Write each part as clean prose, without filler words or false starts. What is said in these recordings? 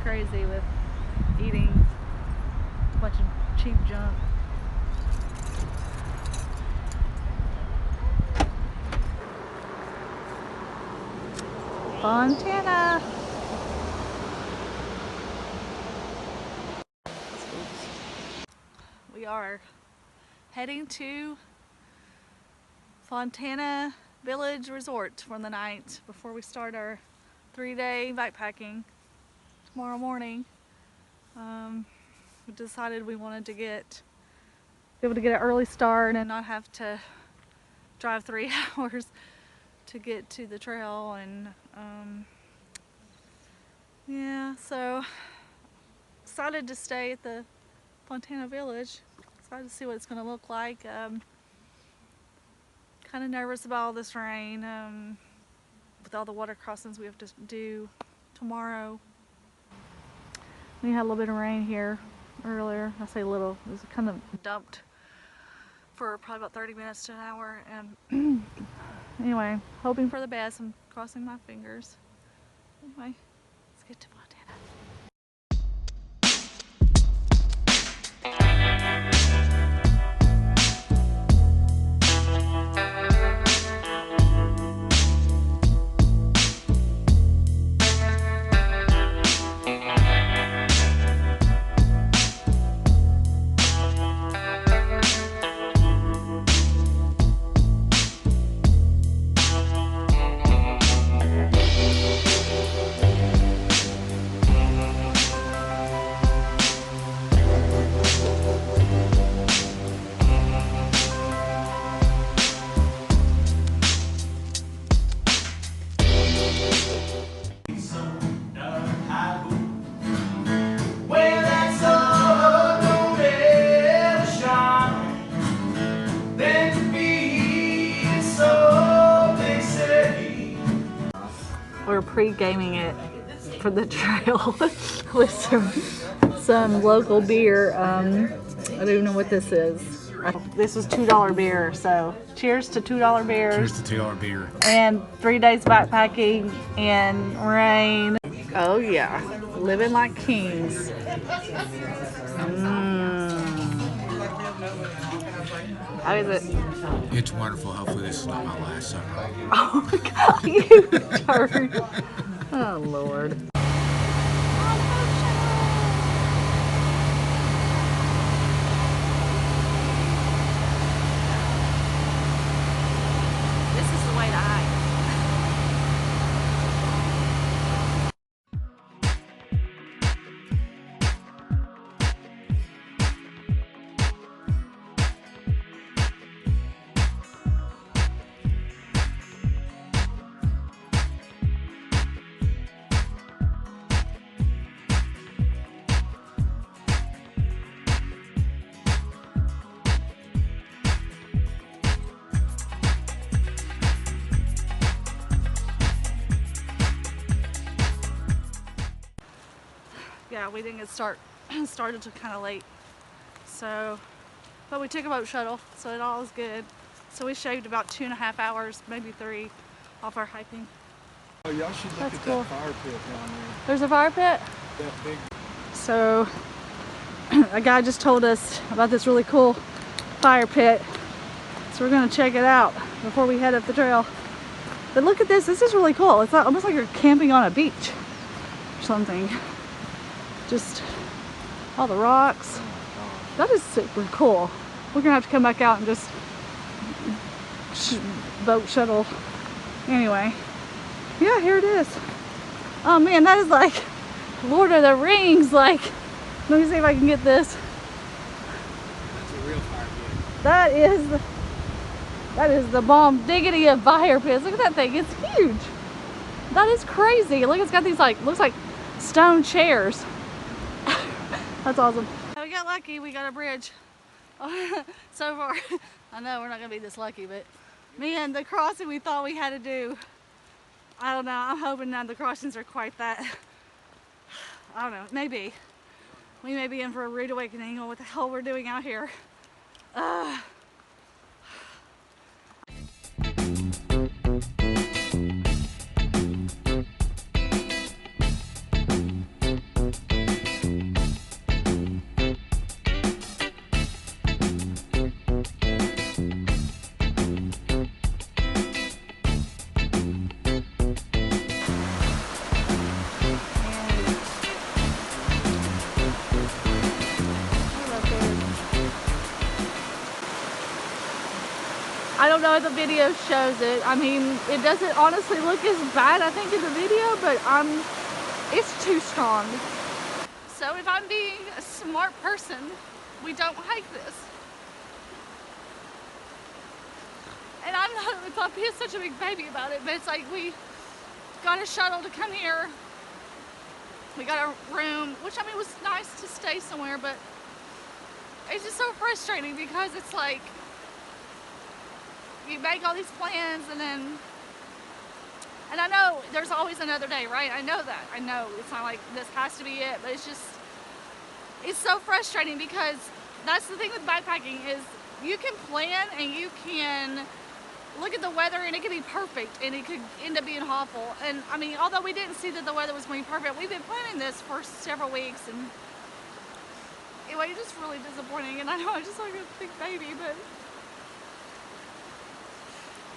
crazy with eating a bunch of cheap junk. Fontana. We are heading to Fontana Village Resort for the night before we start our 3-day backpacking tomorrow morning. We decided we wanted to be able to get an early start and not have to drive 3 hours to get to the trail. And yeah, so decided to stay at the Fontana Village. Excited to see what it's going to look like. Kind of nervous about all this rain with all the water crossings we have to do tomorrow. We had a little bit of rain here earlier. I say little, it was kind of dumped for probably about 30 minutes to an hour. And anyway, hoping for the best. I'm crossing my fingers. Anyway, let's get to Fontana. We're pre-gaming it for the trail with some local beer. I don't even know what this is. This is $2 beer, so cheers to $2 beers. Cheers to $2 beer. And 3 days backpacking in rain. Oh yeah, living like kings. How is it? It's wonderful. Hopefully this is not my last supper. Oh my God, you turd. Oh Lord. This is the way to hike. Yeah, we didn't get started until kind of late, so, but we took a boat shuttle, so it all is good. So we shaved about 2.5 hours, maybe 3, off our hiking. Oh, y'all should look at that fire pit down there. There's a fire pit? That big. So a guy just told us about this really cool fire pit, so we're gonna check it out before we head up the trail. But look at this, this is really cool. It's almost like you're camping on a beach or something. Just all the rocks. That is super cool. We're gonna have to come back out and just boat shuttle. Anyway, yeah, here it is. Oh man, that is like Lord of the Rings. Like, let me see if I can get this. That's a real fire pit. That is the bomb diggity of fire pits. Look at that thing, it's huge. That is crazy. Look, it's got these like, looks like stone chairs. That's awesome. We got lucky, we got a bridge. So far. I know we're not gonna be this lucky, but man, the crossing we thought we had to do, I don't know, I'm hoping none of the crossings are quite that. I don't know, maybe. We may be in for a rude awakening on what the hell we're doing out here. I don't know if the video shows it. I mean, it doesn't honestly look as bad, I think, in the video, but it's too strong. So if I'm being a smart person, we don't hike this. And I'm not being such a big baby about it, but it's like we got a shuttle to come here. We got a room, which I mean was nice to stay somewhere, but it's just so frustrating because it's like you make all these plans and I know there's always another day, right? I know that. I know it's not like this has to be it, but it's so frustrating because that's the thing with backpacking is you can plan and you can look at the weather and it could be perfect and it could end up being awful. And I mean, although we didn't see that the weather was going to be perfect, we've been planning this for several weeks and anyway, it's just really disappointing. And I know I'm just like a big baby, but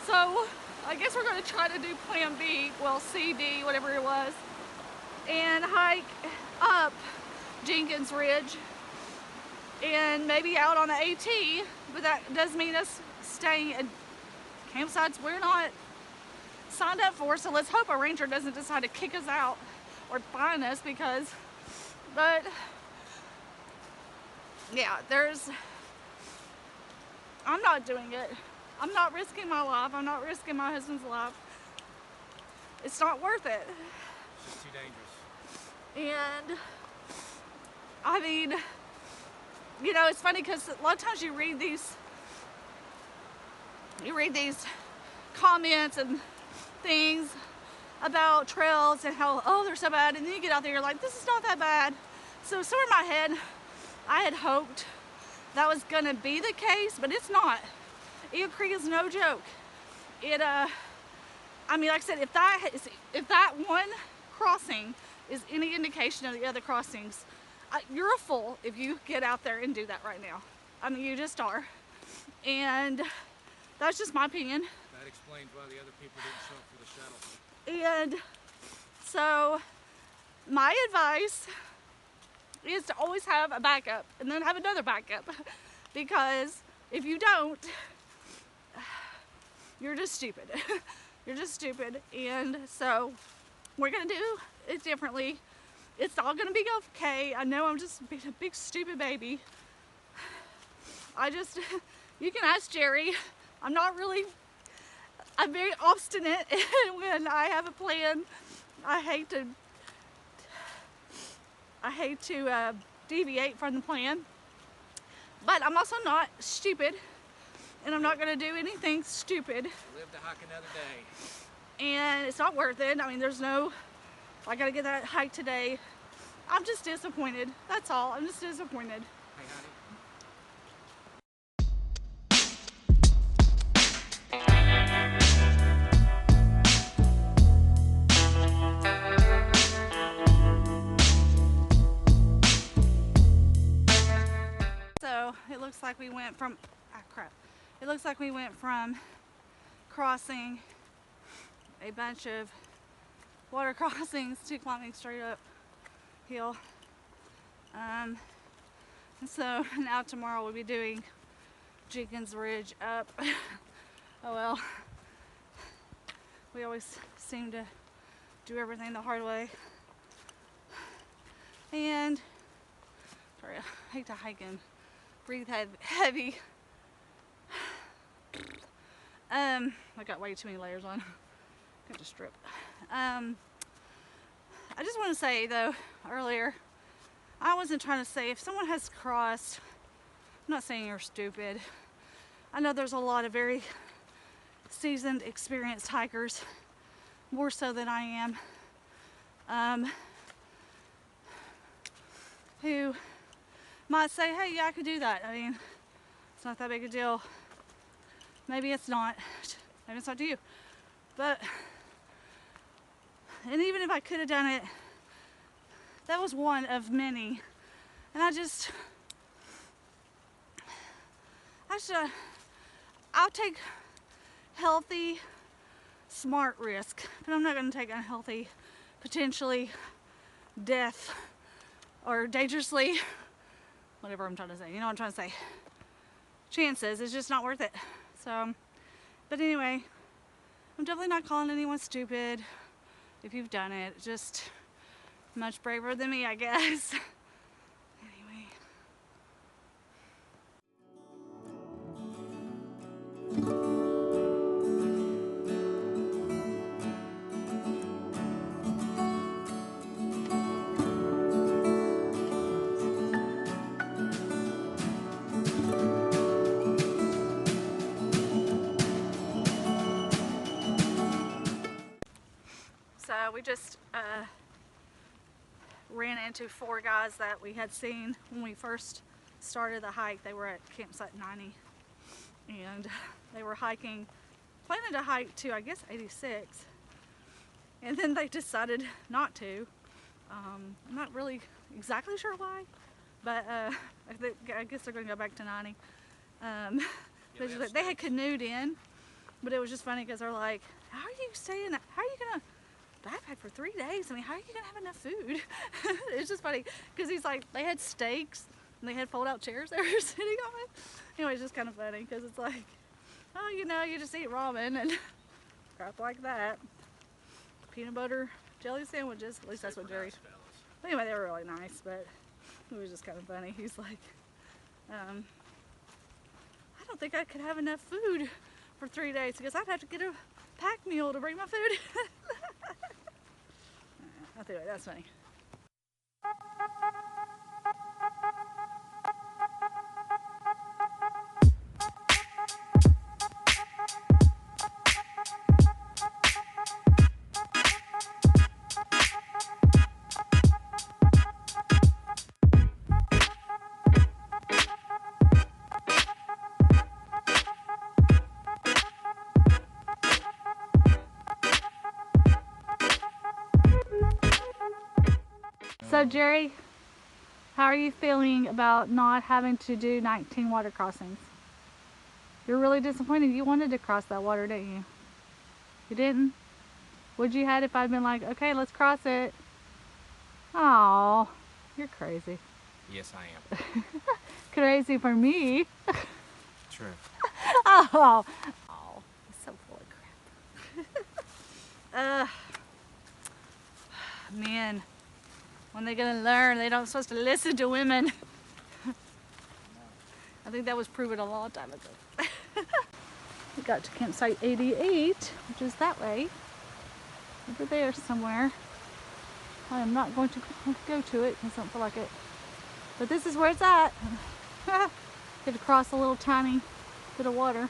so I guess we're going to try to do plan B, well C, D, whatever it was, and hike up Jenkins Ridge and maybe out on the AT, but that does mean us staying at campsites we're not signed up for, so let's hope a ranger doesn't decide to kick us out or fine us but yeah, I'm not doing it. I'm not risking my life. I'm not risking my husband's life. It's not worth it. It's just too dangerous. And I mean, you know, it's funny because a lot of times you read these comments and things about trails and how, oh, they're so bad, and then you get out there, you're like, this is not that bad. So somewhere in my head, I had hoped that was gonna be the case, but it's not. Eagle Creek is no joke. I mean, like I said, if that one crossing is any indication of the other crossings, you're a fool if you get out there and do that right now. I mean, you just are. And that's just my opinion. That explains why the other people didn't show up for the shuttle. And so my advice is to always have a backup and then have another backup, because if you don't, you're just stupid. You're just stupid. And so we're gonna do it differently. It's all gonna be okay. I know I'm just being a big stupid baby. You can ask Jerry. I'm very obstinate when I have a plan. I hate to deviate from the plan, but I'm also not stupid, and I'm not going to do anything stupid. Live to hike another day. And it's not worth it. I mean, I got to get that hike today. I'm just disappointed. That's all. I'm just disappointed. Hey, honey. So it looks like we went from, It looks like we went from crossing a bunch of water crossings to climbing straight up hill. And so now tomorrow we'll be doing Jenkins Ridge up. Oh well, we always seem to do everything the hard way. And sorry, I hate to hike and breathe heavy. I got way too many layers on. Got to strip. I just want to say though, earlier, I wasn't trying to say if someone has crossed, I'm not saying you're stupid. I know there's a lot of very seasoned, experienced hikers, more so than I am, who might say, hey, yeah, I could do that. I mean, it's not that big a deal. Maybe it's not. Maybe it's not to you. But, and even if I could have done it, that was one of many. And I'll take healthy, smart risk, but I'm not going to take unhealthy, potentially death or dangerously, whatever I'm trying to say. You know what I'm trying to say. Chances. It's just not worth it. So But anyway, I'm definitely not calling anyone stupid if you've done it. Just much braver than me, I guess. Anyway. So we just ran into 4 guys that we had seen when we first started the hike. They were at campsite 90 and they were hiking, planning to hike to, I guess, 86, and then they decided not to. I'm not really exactly sure why, but I guess they're going to go back to 90. They had canoed in, but it was just funny because they're like, how are you staying, how are you gonna backpack for 3 days? I mean, how are you gonna have enough food? It's just funny because he's like, they had steaks and they had fold out chairs they were sitting on. Anyway, it's just kind of funny because it's like, oh, you know, you just eat ramen and crap like that. Peanut butter jelly sandwiches, at least that's what Jerry. But anyway, they were really nice, but it was just kind of funny. He's like, I don't think I could have enough food for 3 days because I'd have to get a pack mule to bring my food. Anyway, that's funny. So Jerry, how are you feeling about not having to do 19 water crossings? You're really disappointed. You wanted to cross that water, didn't you? You didn't? What'd you had if I'd been like, okay, let's cross it? Oh, you're crazy. Yes, I am. Crazy for me. True. Oh, it's so full of crap. Man, when they gonna learn? They don't supposed to listen to women. I think that was proven a long time ago. We got to campsite 88, which is that way, over there somewhere. I am not going to go to it because I don't feel like it. But this is where it's at. Get to cross a little tiny bit of water.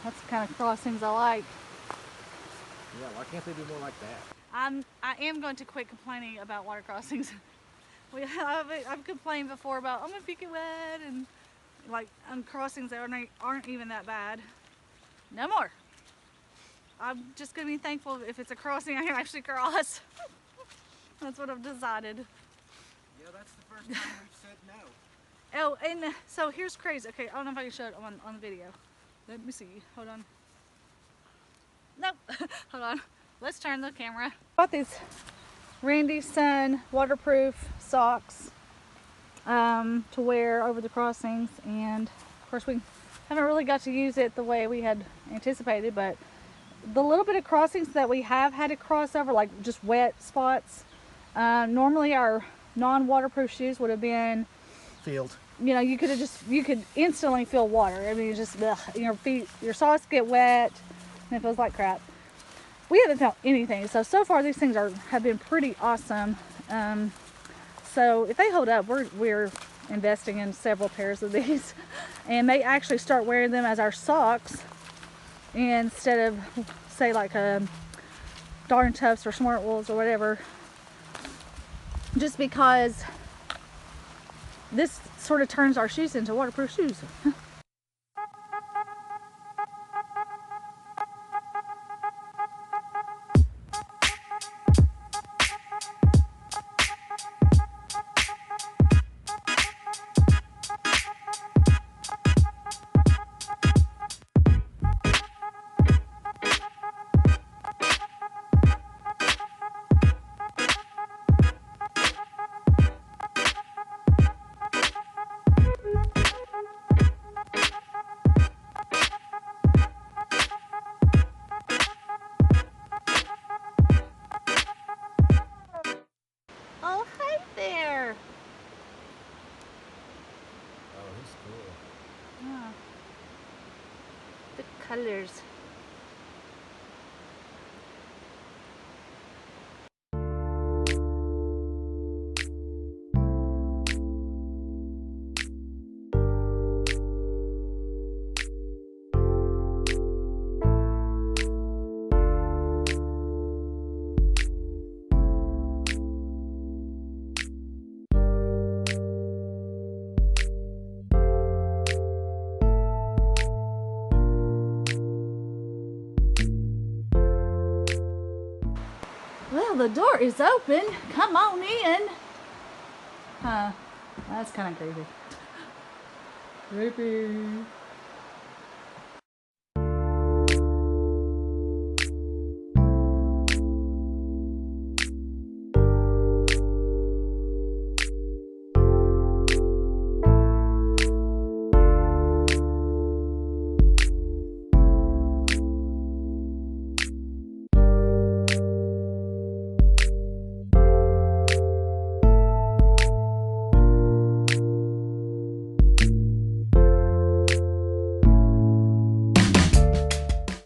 That's the kind of crossings I like. Yeah, why can't they do more like that? I am going to quit complaining about water crossings. I've complained before about, I'm gonna get wet, and like crossings that aren't even that bad. No more. I'm just gonna be thankful if it's a crossing I can actually cross. That's what I've decided. Yeah, that's the first time we've said no. Oh, and so here's crazy. Okay, I don't know if I can show it on the video. Let me see. Hold on. Nope. Hold on. Let's turn the camera. Bought these Randy Sun waterproof socks to wear over the crossings, and of course we haven't really got to use it the way we had anticipated, but the little bit of crossings that we have had to cross over, like just wet spots, normally our non-waterproof shoes would have been Field. You know, you could instantly feel water. I mean, it's just ugh, your feet, your socks get wet and it feels like crap. We haven't felt anything, so far these things have been pretty awesome. So if they hold up, we're investing in several pairs of these and may actually start wearing them as our socks instead of, say, like Darn Toughs or Smart Wools or whatever, just because this sort of turns our shoes into waterproof shoes. cool. Yeah. The colors. Well, the door is open. Come on in. Huh. That's kind of creepy. Creepy.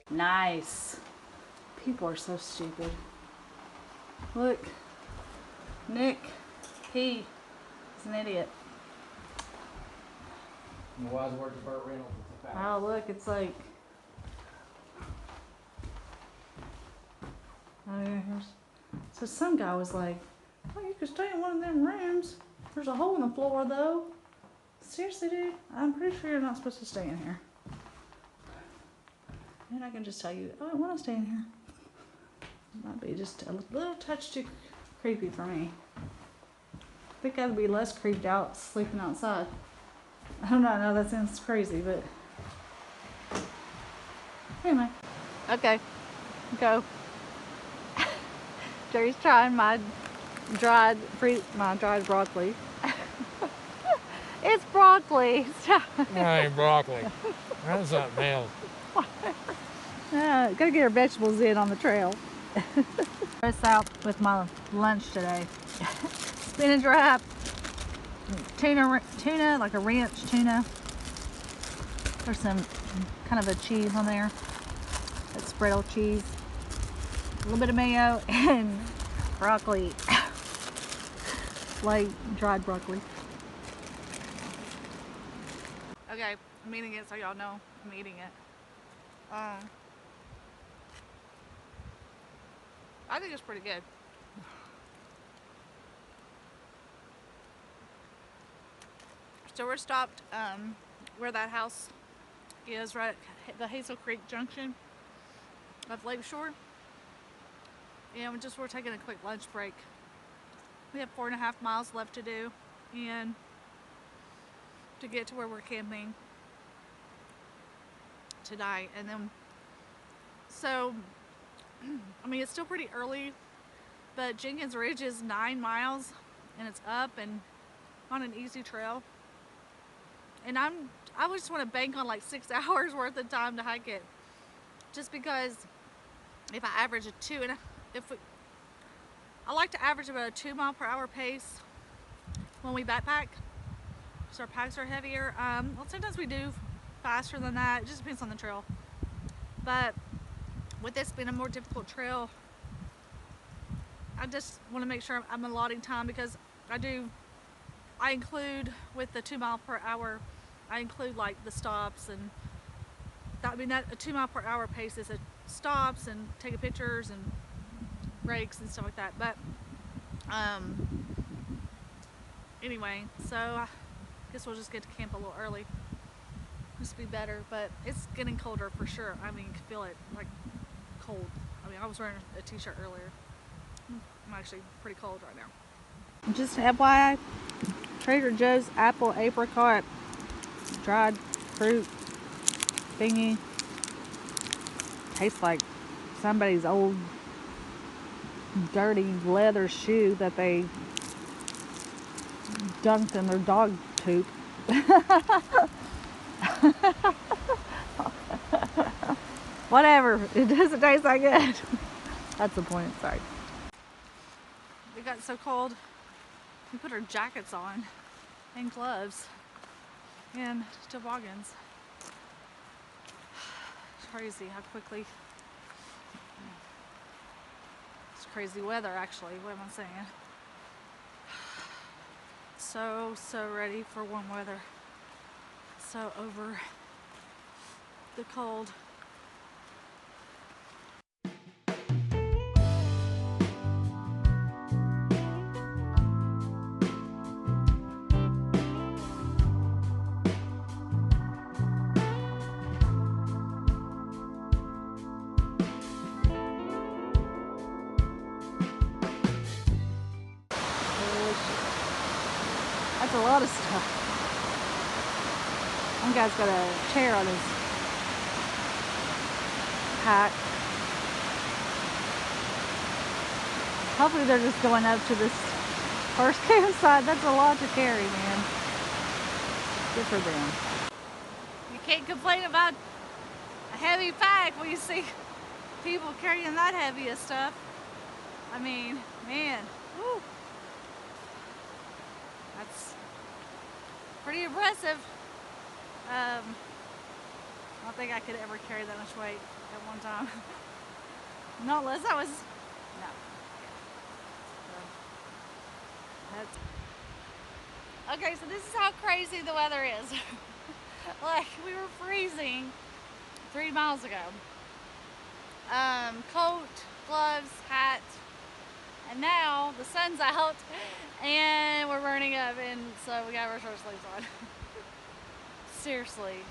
Nice. People are so stupid. Look. Nick. He is an idiot. And the wise words of Burt Reynolds. Oh, look. It's like... Oh, yeah. Here's... So some guy was like, oh, you could stay in one of them rooms. There's a hole in the floor, though. Seriously, dude? I'm pretty sure you're not supposed to stay in here. And I can just tell you, oh, I want to stay in here. Might be just a little touch too creepy for me. I think I'd be less creeped out sleeping outside. I don't know, I know that sounds crazy, but anyway. Okay, go. Jerry's trying my dried broccoli. It's broccoli. That ain't broccoli. That's something else. Gotta get our vegetables in on the trail. I was out with my lunch today. Spinach wrap, tuna, like a ranch tuna. There's some kind of a cheese on there. That's spreadle cheese. A little bit of mayo and broccoli. Like dried broccoli. Okay, I'm eating it so y'all know I'm eating it. I think it's pretty good. So we're stopped where that house is, right at the Hazel Creek junction of Lakeshore. And we're taking a quick lunch break. We have 4.5 miles left to do and to get to where we're camping tonight. And then, so, I mean, it's still pretty early, but Jenkins Ridge is 9 miles and it's up and on an easy trail. And I just want to bank on like 6 hours worth of time to hike it. Just because if I average I like to average about a 2 mile per hour pace when we backpack. So our packs are heavier. Well, sometimes we do faster than that. It just depends on the trail. But with this being a more difficult trail, I just want to make sure I'm allotting time, because I include with the 2 mile per hour, I include like the stops, and that a 2 mile per hour pace is stops and taking pictures and breaks and stuff like that. But anyway, so I guess we'll just get to camp a little early. Just be better, but it's getting colder for sure. I mean, you can feel it like cold. I mean, I was wearing a t-shirt earlier. I'm actually pretty cold right now. Just FYI, Trader Joe's apple apricot dried fruit thingy tastes like somebody's old dirty leather shoe that they dunked in their dog poop. Whatever, it doesn't taste that good. That's the point, sorry. It got so cold, we put our jackets on and gloves. and toboggans. It's crazy how quickly. It's crazy weather, actually. What am I saying? So ready for warm weather. So over the cold. That's a lot of stuff. One guy's got a chair on his pack. Hopefully they're just going up to this first campsite. That's a lot to carry, man. Good for them. You can't complain about a heavy pack when you see people carrying that heavy of stuff. I mean, man, whew. That's pretty impressive. I don't think I could ever carry that much weight at one time. Not unless I was, no. So, okay, so this is how crazy the weather is. Like, we were freezing 3 miles ago. Coat, gloves, hat, and now the sun's out and we're burning up, and so we got our short sleeves on. Seriously,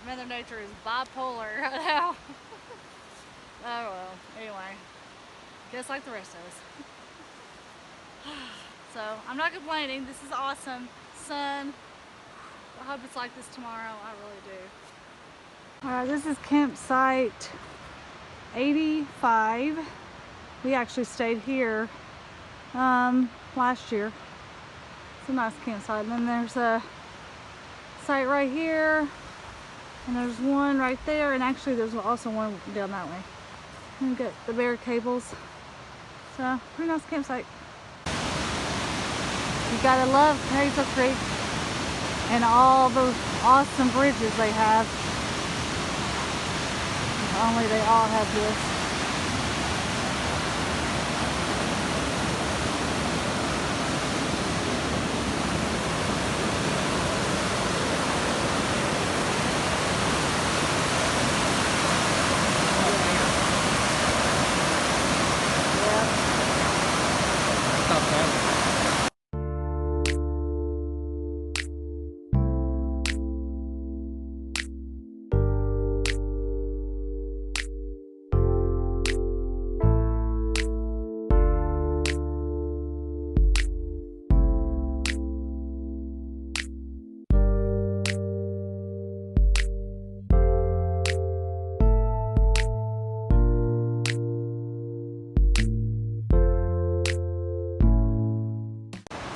Mother Nature is bipolar right now. Oh well, anyway, just like the rest of us. So I'm not complaining. This is awesome. Sun. I hope it's like this tomorrow. I really do. All right, this is campsite 85. We actually stayed here last year. It's a nice campsite. And then there's a site right here, and there's one right there, and actually there's also one down that way. And we got the bare cables. So, pretty nice campsite. You gotta love Hazel Creek and all those awesome bridges they have. If only they all have this.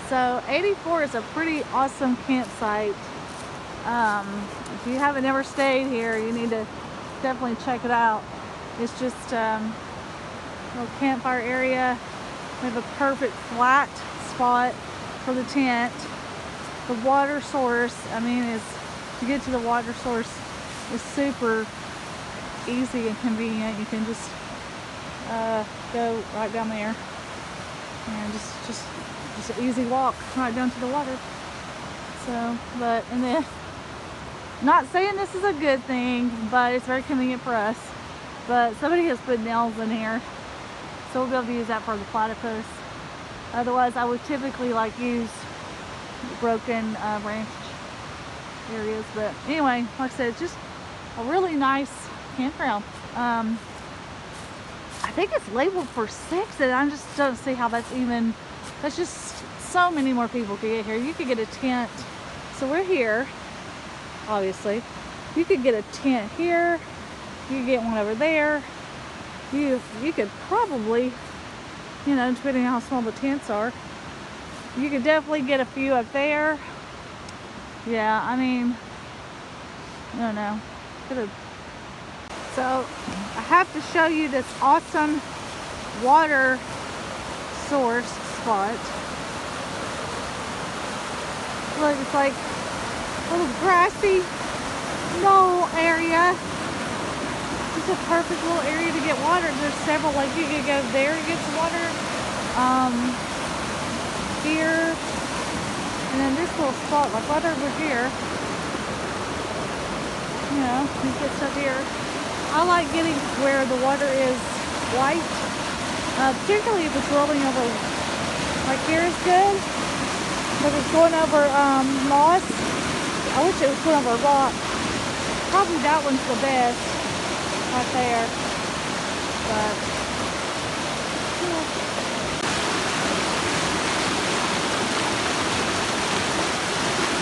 So 84 is a pretty awesome campsite. If you haven't ever stayed here, you need to definitely check it out. It's just a little campfire area. We have a perfect flat spot for the tent. The water source, I mean, to get to the water source is super easy and convenient. You can just go right down there and just an easy walk right down to the water. So, and then, not saying this is a good thing, but it's very convenient for us. But somebody has put nails in here, so we'll be able to use that for the platypus. Otherwise, I would typically use broken branch areas. But anyway, like I said, it's just a really nice campground. I think it's labeled for 6, and I just don't see how that's even. That's just so many more people could get here. You could get a tent. So we're here, obviously. You could get a tent here. You could get one over there. You could probably, depending on how small the tents are, you could definitely get a few up there. Yeah, I mean, I don't know. So I have to show you this awesome water source spot. Look, it's like little grassy knoll area. It's a perfect little area to get water. There's several, like you can go there and get some water. Here, and then this little spot, like right over here. You know, you get stuff here. I like getting where the water is white, particularly if it's rolling over. Like here is good, but if it's going over moss. I wish it was going over rock. Probably that one's the best, right there. But yeah.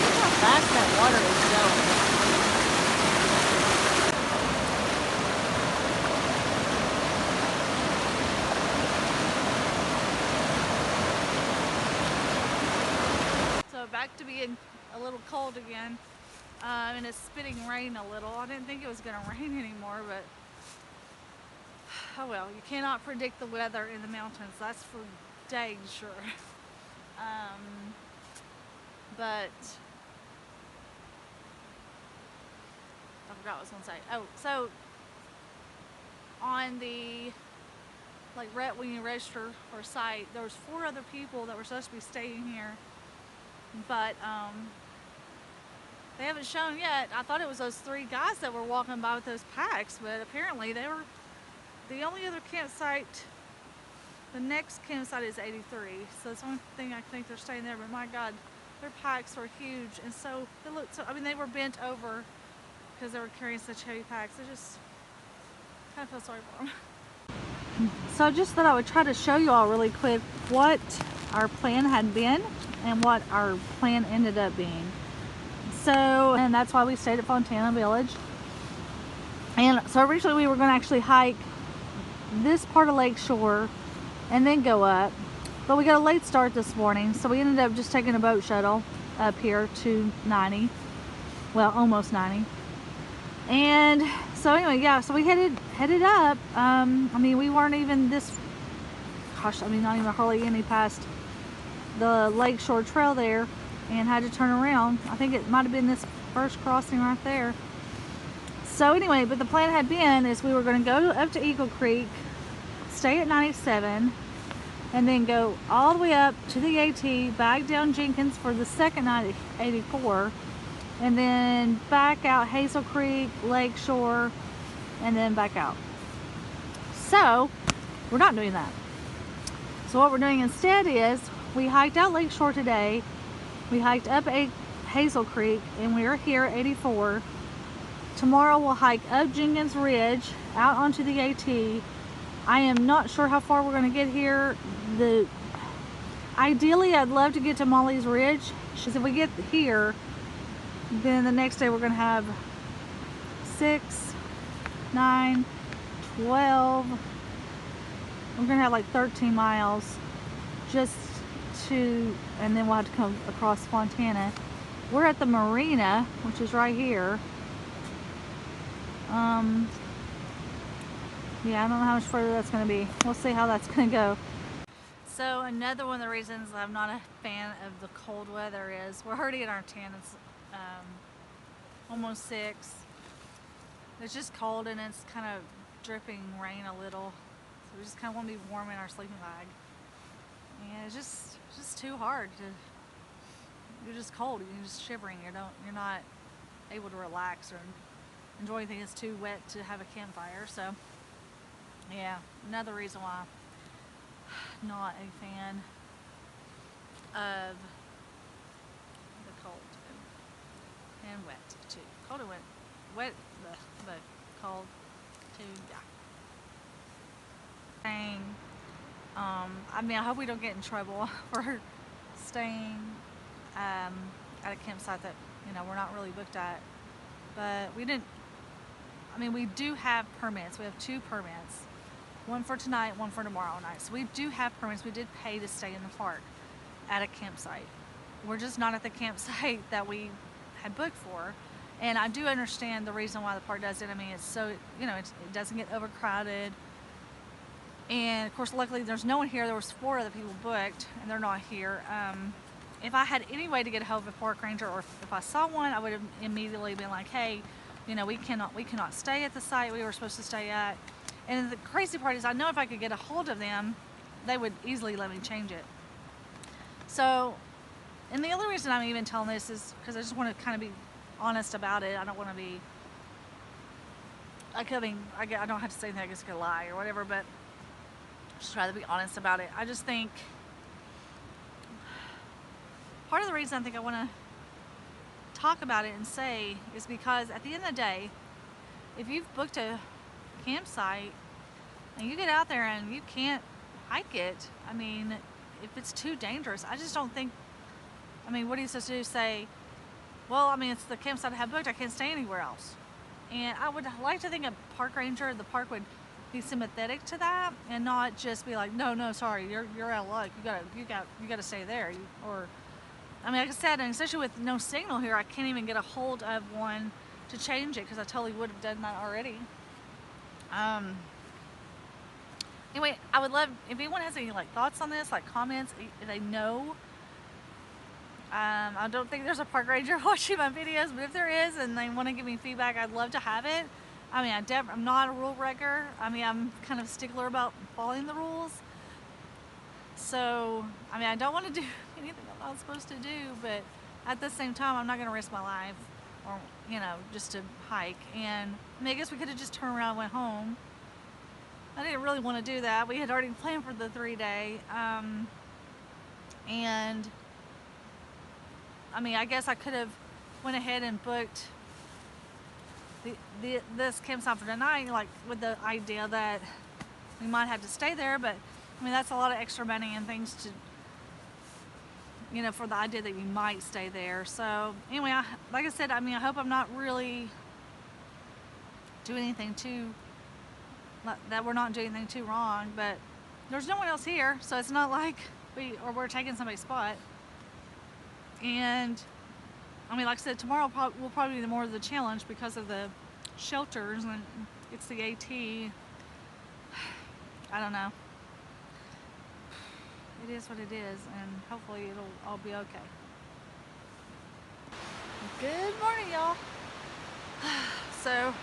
Look how fast that water is going. Back to being a little cold again, and it's spitting rain a little. I didn't think it was going to rain anymore, but oh well. You cannot predict the weather in the mountains, that's for dang sure. But I forgot what I was going to say. Oh, so on the when you register for a site, there was 4 other people that were supposed to be staying here. But they haven't shown yet. I thought it was those 3 guys that were walking by with those packs, but apparently they were the only other campsite. The next campsite is 83, so that's the only thing I think they're staying there. But my God, their packs were huge, and so they looked so. I mean, they were bent over because they were carrying such heavy packs. I just kind of feel sorry for them. So I just thought I would try to show you all really quick what our plan had been and what our plan ended up being. So, and that's why we stayed at Fontana Village. And so originally we were going to actually hike this part of Lakeshore and then go up, but we got a late start this morning, so we ended up just taking a boat shuttle up here to 90, well, almost 90. And so anyway, yeah, so we headed up. I mean, we weren't even this, gosh, I mean, not even hardly any past the Lakeshore Trail there, and had to turn around. I think it might have been this first crossing right there. So anyway, but the plan had been is we were going to go up to Eagle Creek, stay at 97, and then go all the way up to the AT, back down Jenkins for the second night at 84, and then back out Hazel Creek, Lakeshore, and then back out. So we're not doing that. So what we're doing instead is we hiked out Lakeshore today, we hiked up Hazel Creek, and we are here at 84. Tomorrow we'll hike up Jenkins Ridge out onto the AT. I am not sure how far we're going to get here. Ideally, I'd love to get to Molly's Ridge. She said if we get here, then the next day we're going to have 6, 9, 12. We're going to have like 13 miles just to, and then we'll have to come across Fontana. We're at the marina, which is right here. Yeah, I don't know how much further that's going to be. We'll see how that's going to go. So another one of the reasons I'm not a fan of the cold weather is we're already in our tent. It's almost 6. It's just cold and it's kind of dripping rain a little. So we just kind of want to be warm in our sleeping bag. And it's just too hard to. You're just cold. You're just shivering. You're not able to relax or enjoy anything. It's too wet to have a campfire. So yeah, another reason why I'm not a fan of the cold and wet too. Cold and wet, but cold too. Yeah. I mean, I hope we don't get in trouble for staying at a campsite that, you know, we're not really booked at. But we didn't, I mean, we do have permits. We have 2 permits. One for tonight, one for tomorrow night. So we do have permits. We did pay to stay in the park at a campsite. We're just not at the campsite that we had booked for. And I do understand the reason why the park does it. I mean, it's so, you know, it doesn't get overcrowded. And of course, luckily there's no one here. There was 4 other people booked and they're not here. if I had any way to get a hold of a park ranger, or if I saw one, I would have immediately been like, hey, you know, we cannot stay at the site we were supposed to stay at. And the crazy part is, I know if I could get a hold of them, they would easily let me change it. So, and the only reason I'm even telling this is because I just want to kind of be honest about it. I don't want to be, I don't have to say anything, I guess I could lie or whatever, but just try to be honest about it. I just think, part of the reason I think I want to talk about it and say is because at the end of the day, if you've booked a campsite and you get out there and you can't hike it, I mean, if it's too dangerous, I just don't think, I mean, what are you supposed to do? Say, well, I mean, it's the campsite I have booked, I can't stay anywhere else. And I would like to think a park ranger, the park would be sympathetic to that and not just be like, no, sorry, you're out of luck. You gotta stay there. Or, I mean, like I said, and especially with no signal here, I can't even get a hold of one to change it because I totally would have done that already. Anyway, I would love if anyone has any like thoughts on this, like comments, if they know. I don't think there's a park ranger watching my videos, but if there is and they want to give me feedback, I'd love to have it. I mean, I'm not a rule breaker. I mean, I'm kind of a stickler about following the rules. So, I mean, I don't want to do anything I'm not supposed to do, but at the same time, I'm not going to risk my life, or, you know, just to hike. And I mean, I guess we could have just turned around and went home. I didn't really want to do that. We had already planned for the 3-day. And I mean, I guess I could have went ahead and booked this campsite for tonight, like with the idea that we might have to stay there, but I mean, that's a lot of extra money and things to, you know, for the idea that we might stay there. So anyway, like I said, I mean, I hope I'm not really doing anything too, that we're not doing anything too wrong, but there's no one else here, so it's not like we're taking somebody's spot. And I mean, like I said, tomorrow will probably be more of the challenge because of the shelters, and it's the AT. I don't know. It is what it is, and hopefully it'll all be okay. Good morning, y'all. So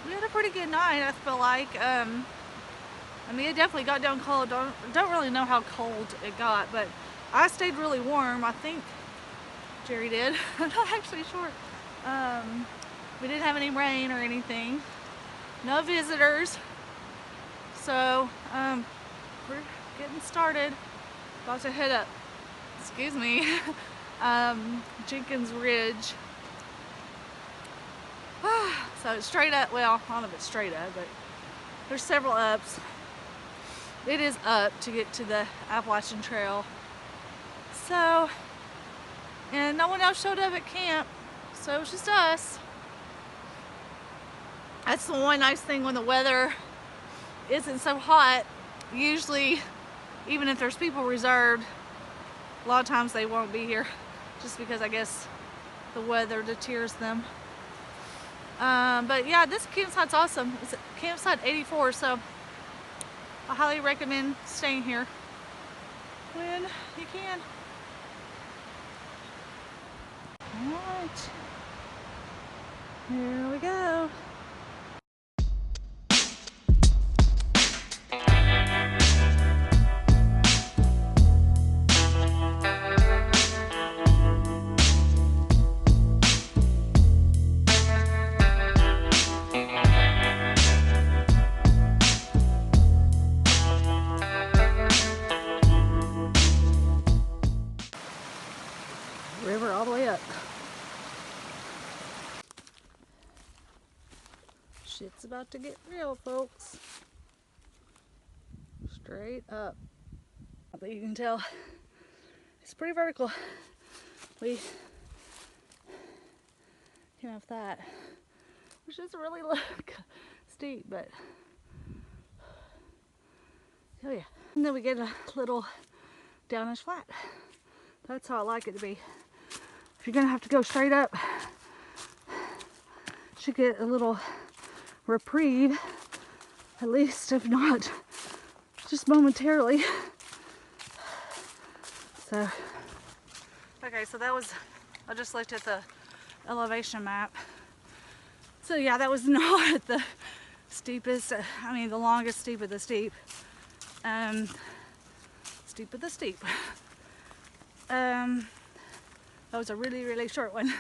we had a pretty good night, I feel like. I mean, it definitely got down cold. Don't really know how cold it got, but I stayed really warm. I think Jerry did. I'm not actually sure. We didn't have any rain or anything. No visitors. So we're getting started. About to head up, excuse me, Jenkins Ridge. So it's straight up, well, I don't know if it's straight up, but there's several ups. It is up to get to the Appalachian Trail. So, and no one else showed up at camp, so it was just us. That's the one nice thing when the weather isn't so hot. Usually, even if there's people reserved, a lot of times they won't be here just because I guess the weather deters them. But yeah, this campsite's awesome. It's campsite 84, so I highly recommend staying here when you can. Alright, here we go. River all the way up. Shit's about to get real, folks. Straight up. But you can tell it's pretty vertical. We came off that, which doesn't really look steep, but oh yeah. And then we get a little downish flat. That's how I like it to be. If you're gonna have to go straight up, should get a little reprieve, at least, if not just momentarily. So Okay, so that was, I just looked at the elevation map. So yeah, that was not the steepest, I mean the longest steep of the steep. Steep of the steep. That was a really, really short one.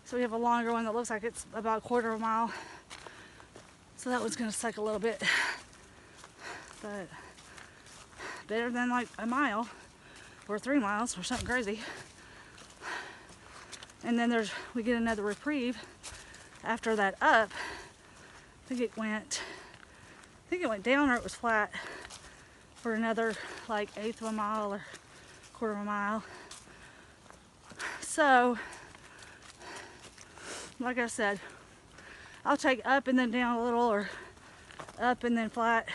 So we have a longer one that looks like it's about a quarter of a mile. So that one's gonna suck a little bit. But better than like a mile or 3 miles or something crazy. And then we get another reprieve after that up. I think it went down or it was flat for another like 1/8 of a mile or quarter of a mile. So, like I said, I'll take up and then down a little, or up and then flat,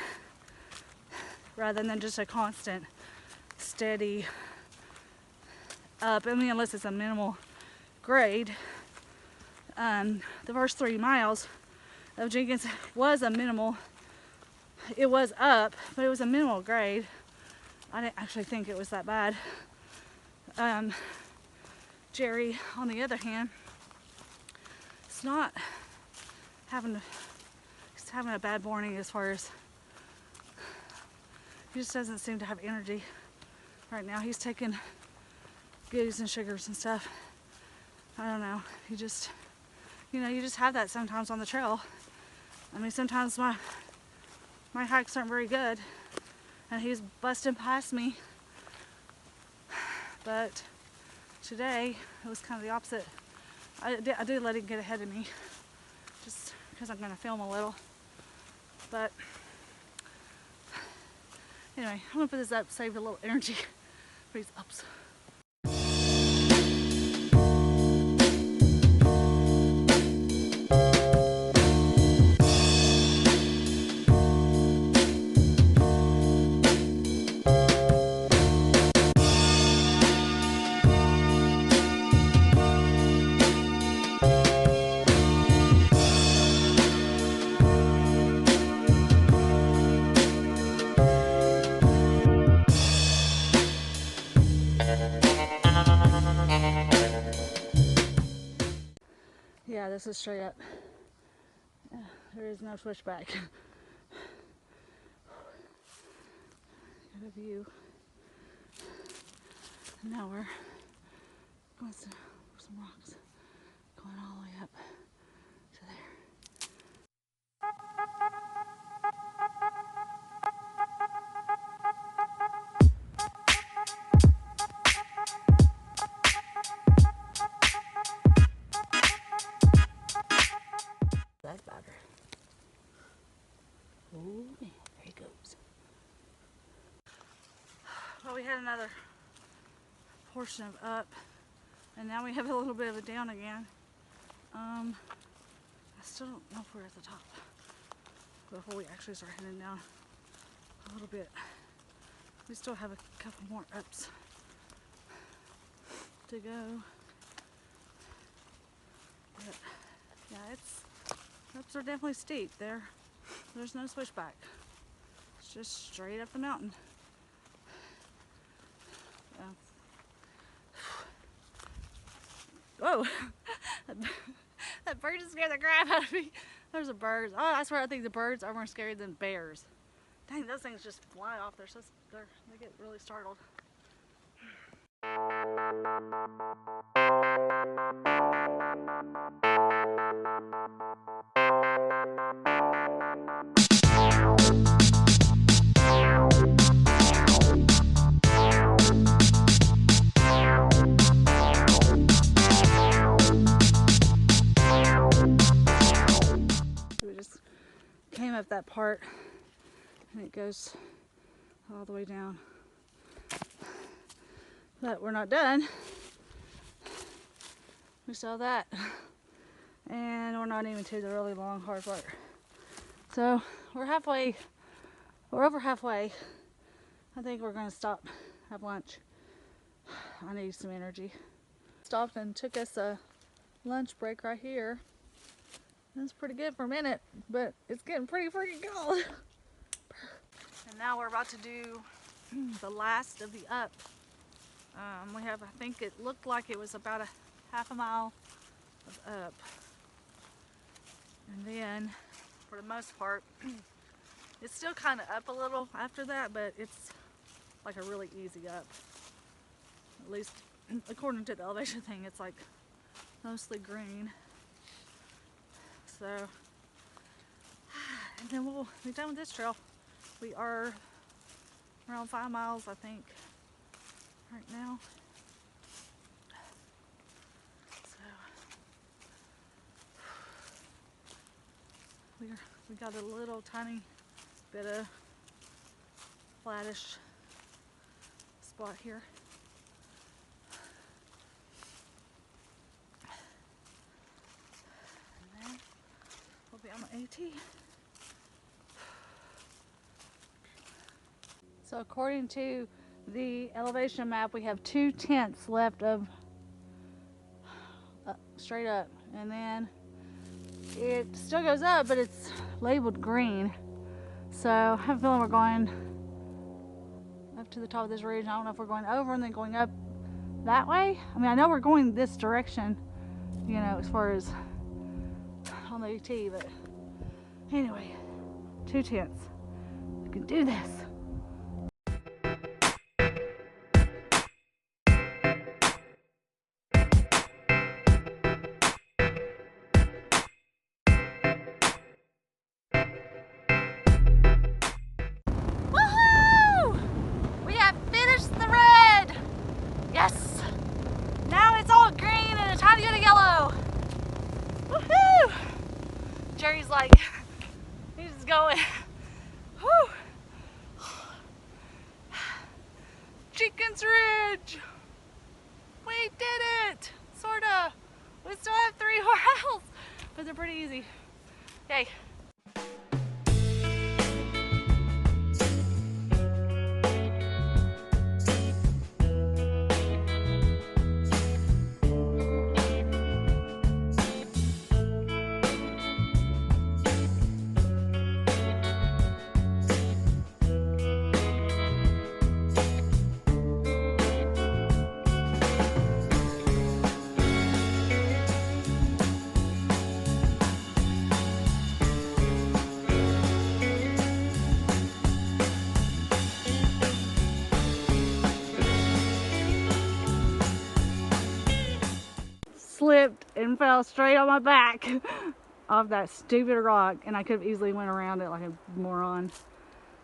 rather than just a constant, steady up. I mean, unless it's a minimal grade. The first 3 miles of Jenkins was a minimal. It was up, but it was a minimal grade. I didn't actually think it was that bad. Jerry, on the other hand, it's not having a bad morning as far as, he just doesn't seem to have energy right now. He's taking goos and sugars and stuff. I don't know. He just, you know, you just have that sometimes on the trail. I mean, sometimes my hikes aren't very good, and he's busting past me. But today it was kind of the opposite. I did let him get ahead of me, just because I'm going to film a little. But anyway, I'm going to put this up, save a little energy for these ups. Yeah, this is straight up. There is no switchback. Got a view. And now we're going to some rocks, going all the way up to there. That's better. Oh man, there he goes. Well, we had another portion of up, and now we have a little bit of a down again. I still don't know if we're at the top before we actually start heading down a little bit. We still have a couple more ups to go. But yeah, ups are definitely steep there. There's no switchback. It's just straight up the mountain. Yeah. Whoa! That bird just scared the crap out of me. There's a bird. Oh, I swear I think the birds are more scary than bears. Dang, those things just fly off. They get really startled. Came up that part and it goes all the way down, but we're not done. We saw that, and we're not even to the really long hard part. So we're over halfway. I think we're gonna stop, have lunch. I need some energy. Stopped and took us a lunch break right here. That's pretty good for a minute, but it's getting pretty freaking cold. And now we're about to do the last of the up. We have, I think it looked like it was about a half a mile of up. And then, for the most part, it's still kind of up a little after that, but it's like a really easy up. At least according to the elevation thing, it's like mostly green. So, and then we'll be done with this trail. We are around 5 miles, I think, right now. So, we got a little tiny bit of flattish spot here. And then we'll be on the AT. So according to the elevation map, we have 2 tenths left of straight up, and then it still goes up, but it's labeled green. So I have a feeling we're going up to the top of this ridge. I don't know if we're going over and then going up that way. I mean, I know we're going this direction, you know, as far as on the AT, but anyway, 2 tenths. We can do this. Yes! Now it's all green and a tiny bit of yellow. Woohoo! Jerry's like, he's just going. Whew. Jenkins Ridge! We did it! Sorta. We still have 3 more miles, but they're pretty easy. Yay. Slipped and fell straight on my back off that stupid rock, and I could have easily went around it like a moron.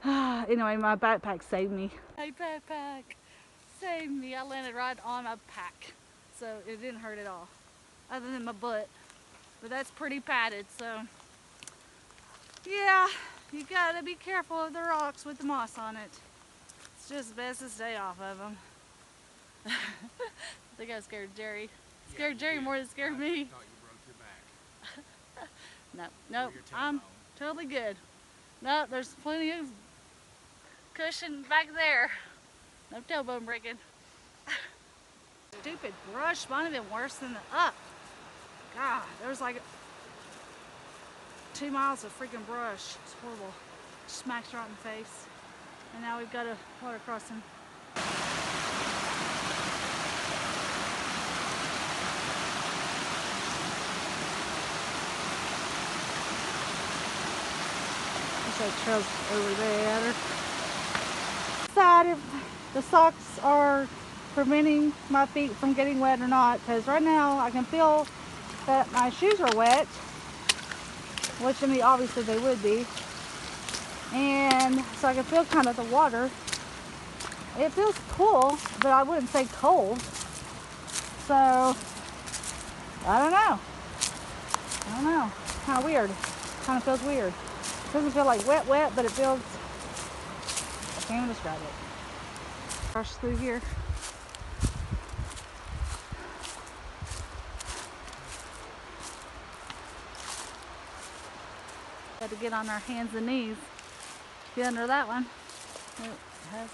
Anyway, my backpack saved me. Hey, backpack, saved me. I landed right on my pack, so it didn't hurt at all, other than my butt, but that's pretty padded. So yeah, you gotta be careful of the rocks with the moss on it. It's just best to stay off of them. I think I scared Jerry. Scared Jerry more than scared me. I thought you broke your back. No, nope, I'm totally good. No, there's plenty of cushion back there. No tailbone breaking. Stupid brush might have been worse than the up. God, there was like 2 miles of freaking brush. It's horrible. Smacks right in the face. And now we've got a water crossing. That trail's over there. Decide if the socks are preventing my feet from getting wet or not, because right now I can feel that my shoes are wet, which I mean obviously they would be, and so I can feel kind of the water. It feels cool, but I wouldn't say cold, so I don't know. Kind of weird. Kind of feels weird. It doesn't feel like wet, but it feels, I can't even describe it. Rush through here. Got to get on our hands and knees. Get under that one. It has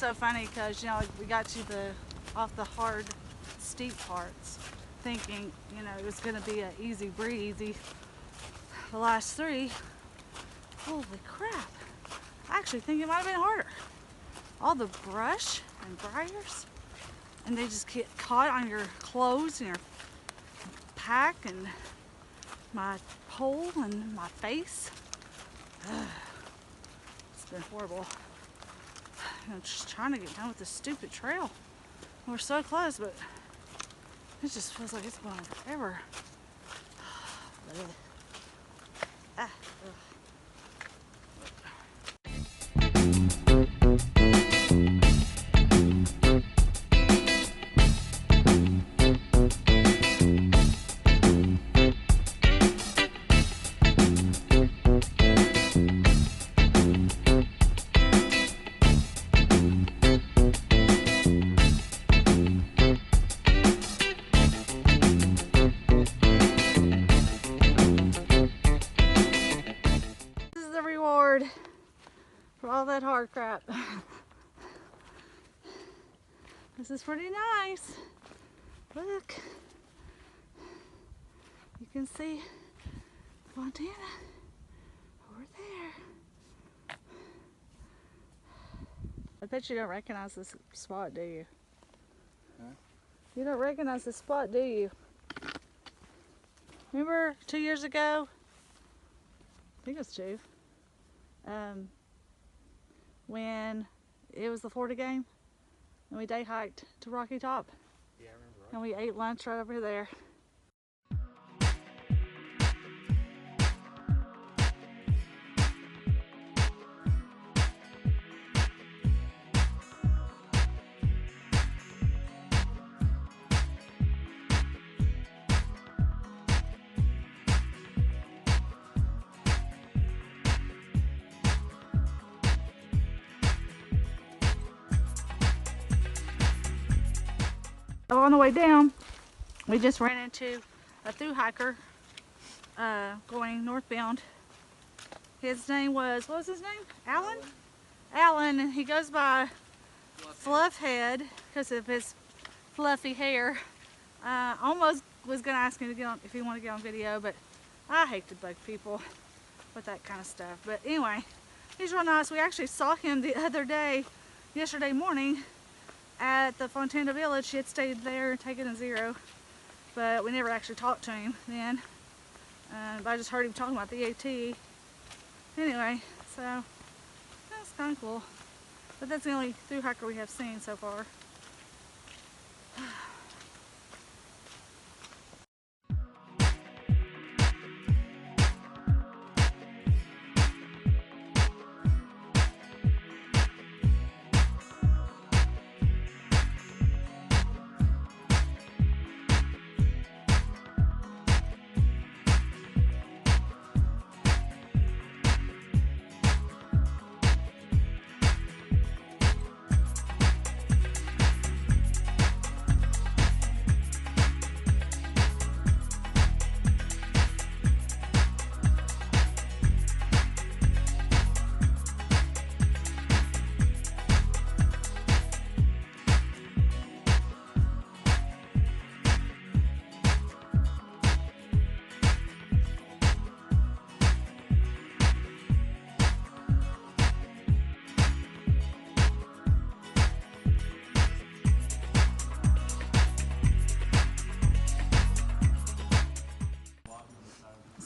so funny because, you know, like we got to off the hard, steep parts, thinking, you know, it was going to be an easy breezy. The last three, holy crap! I actually think it might have been harder. All the brush and briars, and they just get caught on your clothes and your pack and my pole and my face. It's been horrible. I'm just trying to get done with this stupid trail. We're so close, but it just feels like it's going on forever. Ah, ugh. For all that hard crap. This is pretty nice. Look. You can see Fontana over there. I bet you don't recognize this spot, do you? Huh? You don't recognize this spot, do you? Remember 2 years ago? I think it was 2. When it was the Florida game and we day hiked to Rocky Top. Yeah, I remember. And we ate lunch right over there. So on the way down, we just ran into a thru hiker going northbound. His name was, what was his name? Alan? Alan, and he goes by Fluffhead because of his fluffy hair. Almost was going to ask him to get on, if he wanted to get on video, but I hate to bug people with that kind of stuff. But anyway, he's real nice. We actually saw him the other day, yesterday morning, at the Fontana Village. She had stayed there and taken a 0, but we never actually talked to him then. But I just heard him talking about the AT. Anyway, so that's kind of cool. But that's the only thru hiker we have seen so far.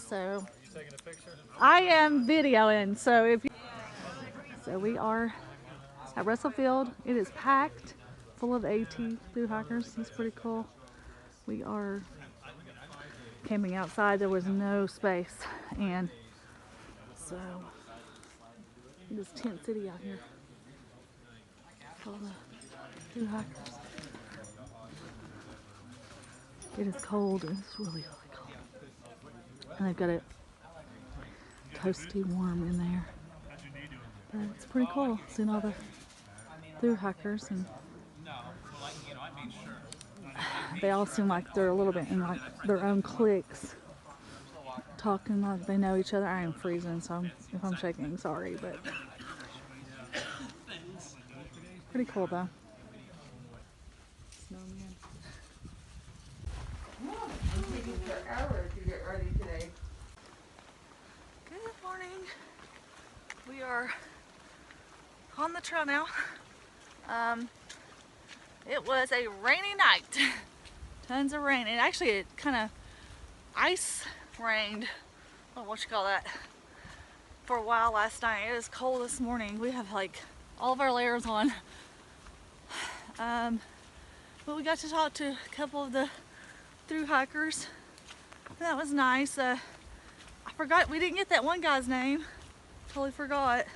So I am videoing, so if you, so we are at Russell Field. It is packed full of AT thru hikers. It's pretty cool. We are camping outside. There was no space, and so it is tent city out here. All the thru hikers. It is cold. It's really cold. And they've got it toasty warm in there. But it's pretty cool seeing all the thru hikers, and they all seem like they're a little bit in like their own cliques, talking like they know each other. I am freezing, so if I'm shaking, sorry, but Pretty cool though. Snowman. I'm taking forever to get ready today. Good morning. We are on the trail now. It was a rainy night. Tons of rain. And actually it kind of ice rained. I don't know what you call that. For a while last night. It is cold this morning. We have like all of our layers on. But we got to talk to a couple of the thru hikers. That was nice. I forgot, we didn't get that one guy's name. Totally forgot.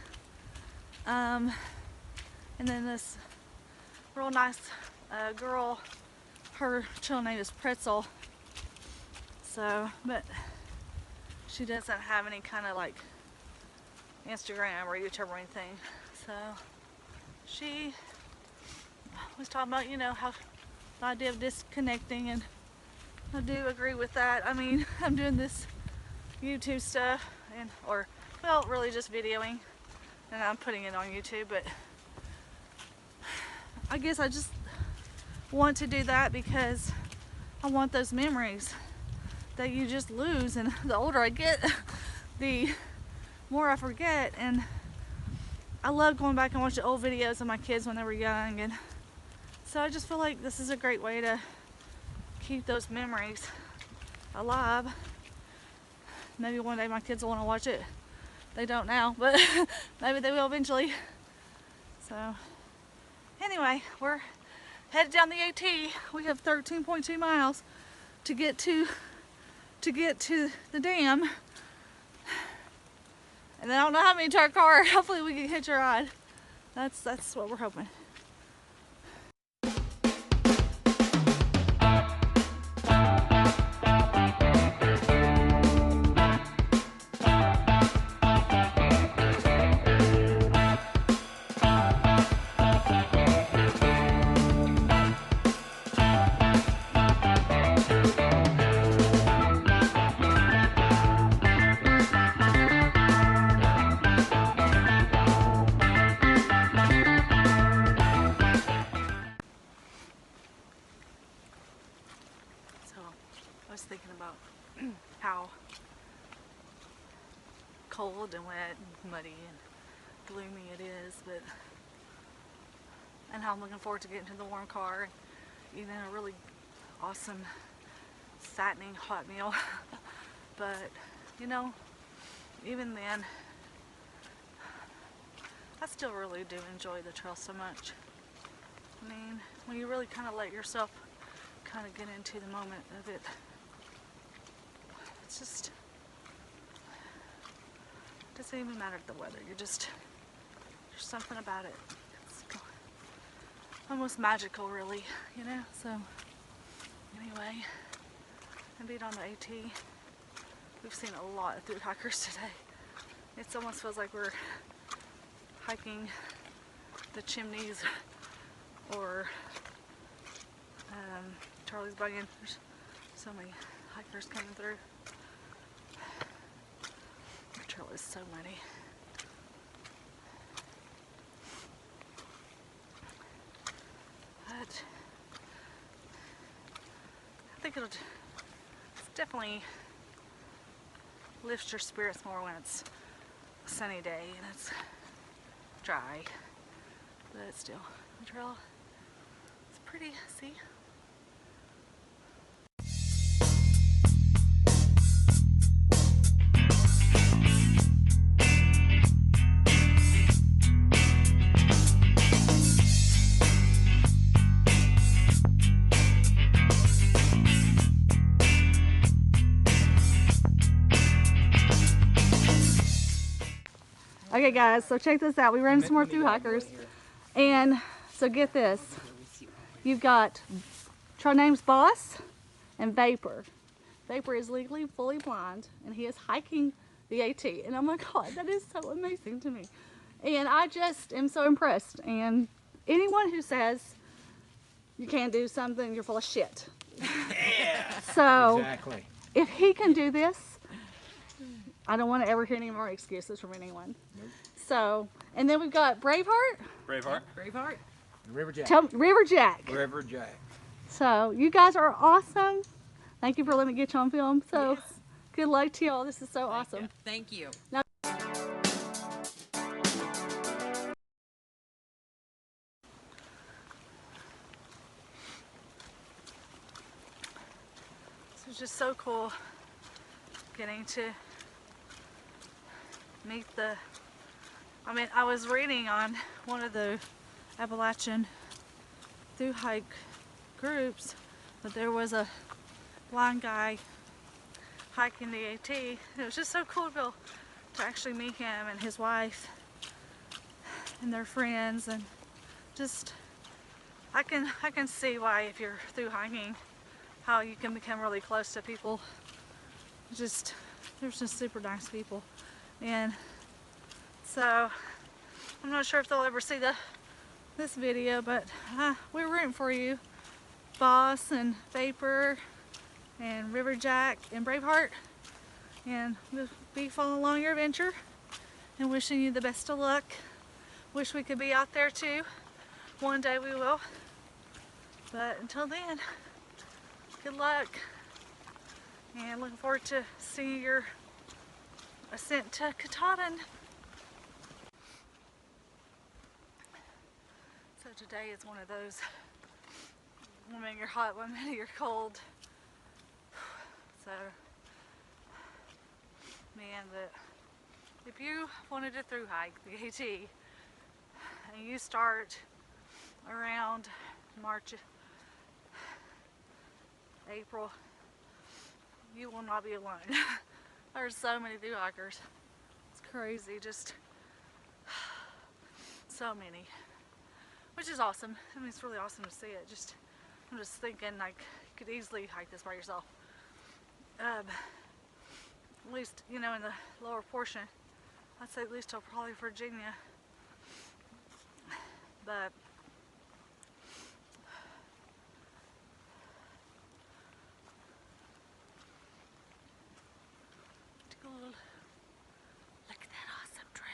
And then this real nice girl, her channel name is Pretzel. So, but she doesn't have any kind of like Instagram or YouTube or anything. So she was talking about, you know, how the idea of disconnecting, and I do agree with that. I mean, I'm doing this YouTube stuff and well, really just videoing, and I'm putting it on YouTube, but I guess I just want to do that because I want those memories that you just lose, and the older I get, the more I forget. And I love going back and watching old videos of my kids when they were young, and so I just feel like this is a great way to keep those memories alive. Maybe one day my kids will want to watch it. They don't now, but maybe they will eventually. So anyway, we're headed down the AT. We have 13.2 miles to get to the dam. And then I don't know how many to our car. Hopefully we can hitch a ride. That's what we're hoping. Thinking about how cold and wet and muddy and gloomy it is, and how I'm looking forward to getting to the warm car and eating a really awesome fattening hot meal. But you know, even then I still really do enjoy the trail so much. I mean, when you really kind of let yourself kind of get into the moment of it, it's just, it doesn't even matter the weather. There's something about it. It's almost magical, really, you know. So anyway, and being on the AT, we've seen a lot of thru hikers today. It almost feels like we're hiking the chimneys or Charlie's Buggy. There's so many hikers coming through. The trail is so muddy. But I think it's definitely lifts your spirits more when it's a sunny day and it's dry. But still, the trail is pretty, see? Okay guys, so check this out. We ran some more thru hikers, and so get this. You've got trail names Boss and Vapor. Vapor is legally fully blind, and he is hiking the AT. And oh my God, that is so amazing to me. And I just am so impressed. And anyone who says you can't do something, you're full of shit. Yeah. So Exactly. if he can do this, I don't want to ever hear any more excuses from anyone. Nope. So, and then we've got Braveheart. Braveheart. Braveheart. River Jack. River Jack. River Jack. So you guys are awesome. Thank you for letting me get you on film. So Yes. good luck to y'all. This is so awesome. Thank you. Now, this was just so cool getting to meet I was reading on one of the Appalachian thru hike groups that there was a blind guy hiking the AT. It was just so cool to actually meet him and his wife and their friends, and just I can see why, if you're thru hiking, how you can become really close to people. They're just super nice people. And so I'm not sure if they'll ever see this video, but we're rooting for you, Boss and Vapor and River Jack and Braveheart, and we'll be following along your adventure and wishing you the best of luck. Wish we could be out there too. One day we will, but until then, good luck, and looking forward to seeing your ascent to Katahdin. So today is one of those, one minute you're hot, one minute you're cold. So, man, if you wanted to thru hike the AT and you start around March, April, you will not be alone. There's so many thru hikers. It's crazy, just so many, which is awesome. I mean, it's really awesome to see it. I'm just thinking, like, you could easily hike this by yourself. At least, you know, in the lower portion. I'd say at least till probably Virginia. But look at that awesome trail.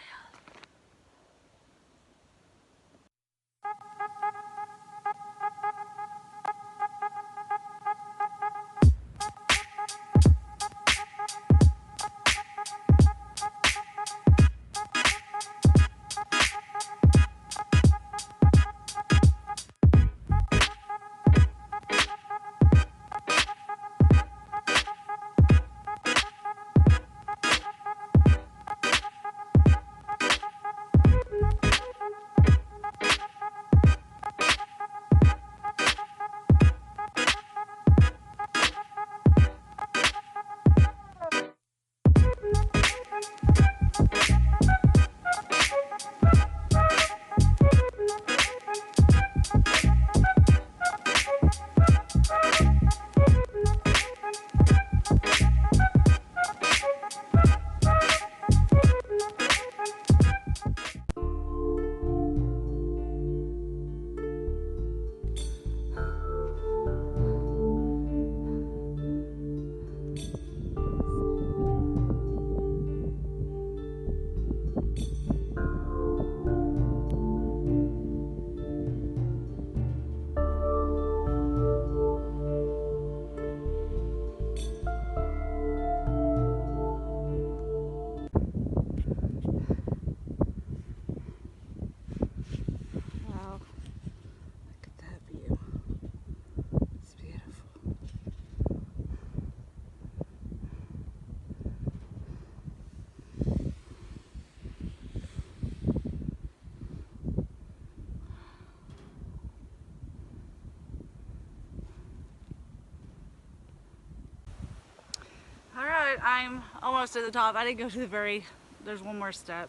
I'm almost at the top. I didn't go to the there's one more step.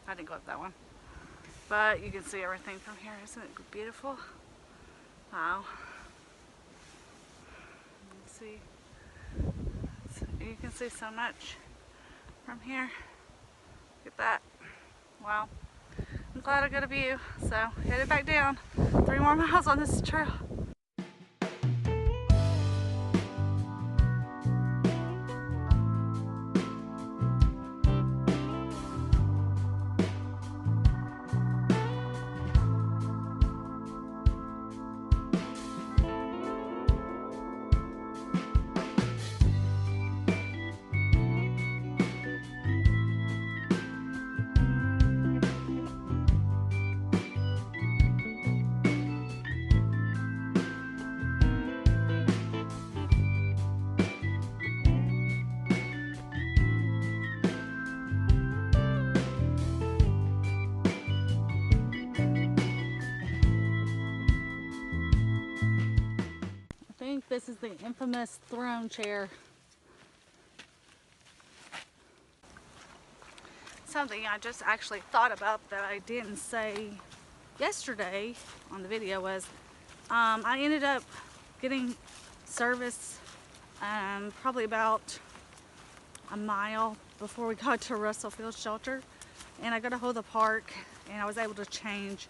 I didn't go up that one. But you can see everything from here. Isn't it beautiful? Wow. You can see so much from here. Look at that. Wow. I'm glad I got a view. So headed back down. 3 more miles on this trail. This is the infamous throne chair. Something I just actually thought about that I didn't say yesterday on the video was I ended up getting service probably about a mile before we got to Russell Field Shelter, and I got a hold of the park and I was able to change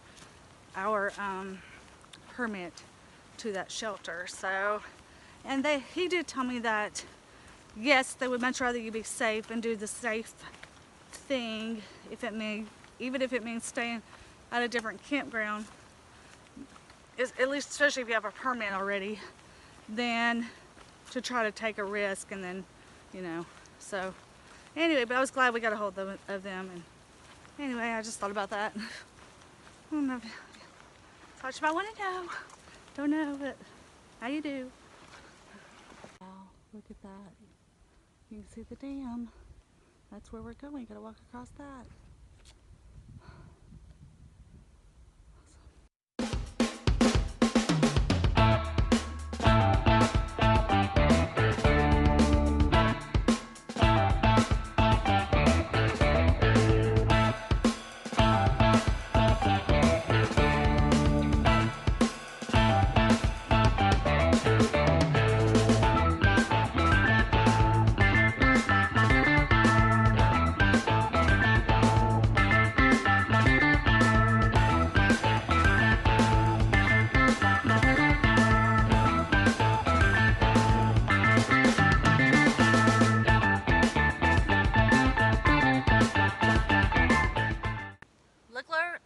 our permit to that shelter. So, and he did tell me that yes, they would much rather you be safe and do the safe thing even if it means staying at a different campground, at least especially if you have a permit already, than to try to take a risk and then, you know. So anyway, but I was glad we got a hold of them, and anyway, I just thought about that. I don't know. So much I want to know. Don't know, but how you do? Wow, look at that. You can see the dam. That's where we're going. Gotta walk across that.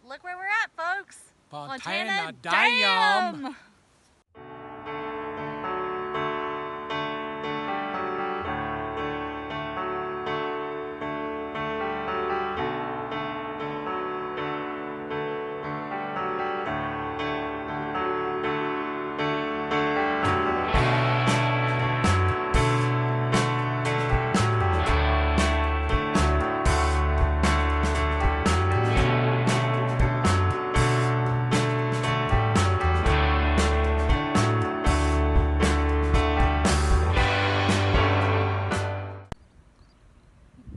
Look where we're at, folks. Fontana Dam.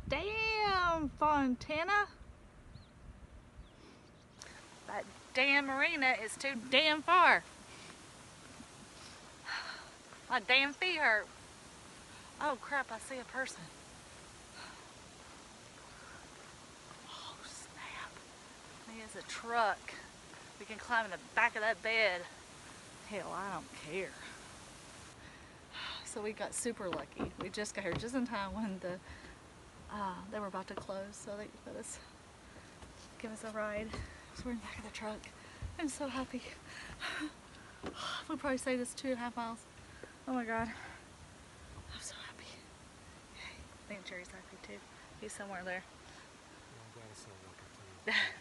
Damn, Fontana. That damn marina is too damn far. My damn feet hurt. Oh crap, I see a person. Oh snap. He has a truck. We can climb in the back of that bed. Hell, I don't care. So we got super lucky. We just got here just in time when they were about to close, so they let us give us a ride. So we're in the back of the truck. I'm so happy. We probably saved us 2.5 miles. Oh my god. I'm so happy. Yay. I think Jerry's happy too. He's somewhere there. I'm glad it's so lucky too.